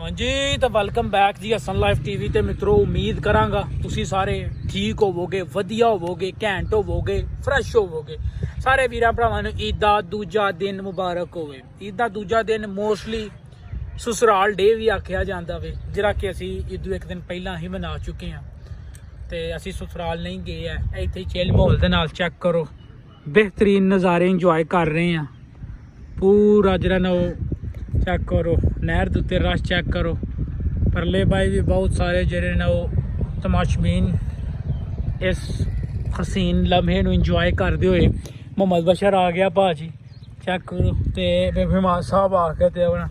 हाँ जी, तो welcome back जी Hasan life TV ते मित्रों। उम्मीद करांगा तुसी सारे ठीक होवोगे, वधिया होवोगे, घैंट होवोगे, फ्रैश होवोगे। सारे वीरां भरावां नूं ईद दा दूजा दिन मुबारक होवे। ईद दा दूजा दिन मोस्टली ससुराल डे भी आखिया जांदा वे, जिहड़ा कि असी ईद एक दिन पहलां ही मना चुके हैं। ते असी ससुराल नहीं गए हैं, इत्थे चिल माहौल दे नाल चेक करो, बेहतरीन नज़ारे इंजॉय कर रहे हैं। पूरा जिहड़ा ना चेक करो, नहर दे उत्ते रश चेक करो। परले बाई भी बहुत सारे जिहड़े ने वो तमाशबीन इस हसीन लम्हे नूं इंजॉय करदे होए। मोहम्मद बशर आ गया भाजी, चेक करो। ते बेबीमाल साहब आके ते अपना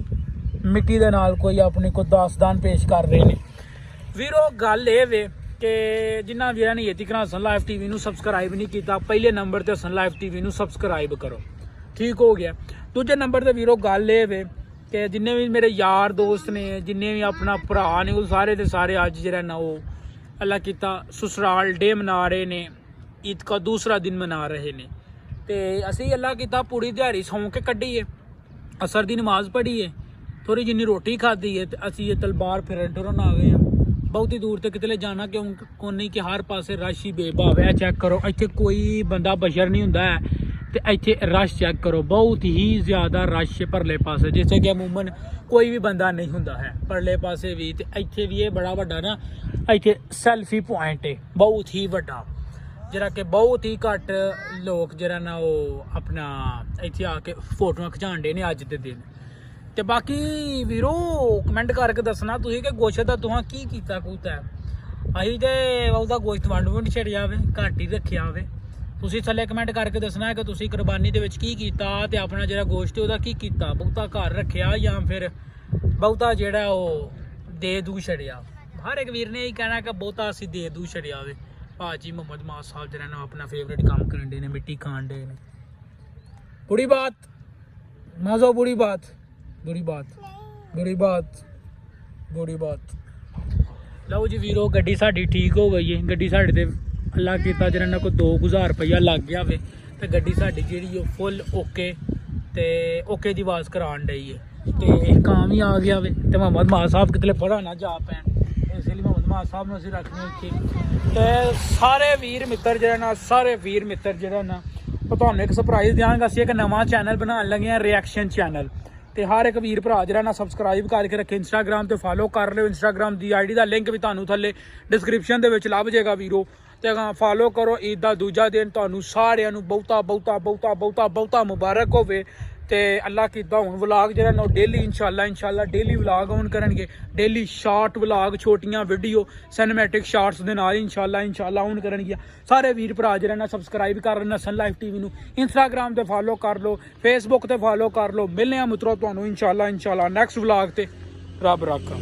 मिट्टी दे नाल कोई अपनी को दासदान पेश कर रहे ने। वीरो गल ये वे कि जिन्ना वीरां ने ये हसन लाइफ टीवी नूं सबसक्राइब नहीं किया, पहले नंबर ते हसन लाइफ टीवी नूं सबसक्राइब करो, ठीक हो गया। दूजे नंबर ते वीरो गल ये वे कि जिन्ने भी मेरे यार दोस्त ने, जिन्ने भी अपना भरा ने, वो सारे के सारे अज जरा ना वो अल्लाह किता ससुराल डे मना रहे ने, ईद का दूसरा दिन मना रहे ने। तो असी अल्लाह किता पूरी दिहाड़ी सौं के कड्ढी है, असर की नमाज पढ़ी है, थोड़ी जिन्नी रोटी खाधी है, तो असी ये तलबार फिरन टुरन आ गए हैं। बहुत ही दूर तक कितने जाना क्यों नहीं कि हर पासे रश ही बेभाव है। चेक करो, इत्थे कोई बंदा बशर नहीं हुंदा है। तो इत्थे रश चेक करो, बहुत ही ज़्यादा रश है परले पासे, जिससे कि अमूमन कोई भी बंदा नहीं हुंदा है परले पासे भी। तो इत्थे भी ये बड़ा वड्डा ना इत्थे सैल्फी पॉइंट है, बहुत ही वड्डा, जरा कि बहुत ही घट लोग जरा ना वो अपना इत्थे आके फोटोआं खिचाण डे ने अज दे दिन। तो बाकी वीरो कमेंट करके दसना तुसीं कि गोश्त दा तुहां की कीता कूता है। असीं ते ਉਹਦਾ गोश्त वंड छड़िया वे, घट ही रखिया वे। तुसीं थल्ले कमेंट करके दसना है कि तुसीं कुर्बानी दे विच की कीता ते अपना जिहड़ा गोश्त है ਉਹਦਾ की कीता, बहुता घर रखिया या फिर बहुता जिहड़ा ਉਹ दे दू छड़िया। हर एक वीर ने यही कहना कि बहुता असीं दे दू छड़िया वे। भाजी मोहम्मद मास साहब जिहड़ा ना अपना फेवरेट काम करन दे ने, मिट्टी खाण दे ने। बुरी बात माजो, बुरी बात, बुरी बात, बुरी बात, बुरी बात। लो जी वीरो, गड्डी साडी ठीक हो गई है। गड्डी साडे ते अल्लाह किता जिन्हां ना कोई 2000 रुपया लग गया वे, तो गड्डी साडी जिहड़ी फुल ओके ते ओके दी आवाज़ करान डई है। तो काम ही आ गया वे। तो मोहम्मद मास साहब कितने पढ़ा ना जा पैन, इसलिए मोहम्मद मास साहब असीं रखने इत्थे। तो सारे वीर मित्र जिहड़ा ना, सारे वीर मित्र जिहड़ा ना, तुहानूं एक सरप्राइज़ देंगे। असीं एक नवां चैनल बनाने लगे हैं, रिएक्शन चैनल। तो हर एक वीर भरा जिहड़ा ना सबसक्राइब करके रखे, इंस्टाग्राम ते फॉलो कर लो। इंस्टाग्राम की आईडी का लिंक भी तुहानूं थल्ले डिस्क्रिप्शन दे विच लभ जाएगा वीरो। तो फॉलो करो। ईद का दूजा दिन तुहानूं सारिआं नूं बहुता बहुता बहुता बहुता बहुता मुबारक होवे। तो अल्लाह किदा हुण व्लॉग जिहड़ा ना डेली इंशाल्लाह डेली व्लॉग होन करनगे, डेली शॉर्ट व्लॉग, छोटियां वीडियो सिनेमैटिक शॉर्ट्स दे नाल इंशाल्लाह होन करनगियां। सारे वीर भरा जिहड़ा ना सबसक्राइब कर लेना हसन लाइफ टीवी नूं, इंस्टाग्राम ते फॉलो कर लो, फेसबुक ते फॉलो कर लो। मिलने मित्रों तुहानूं इंशाल्लाह नेक्स्ट व्लॉग ते। रब राखा।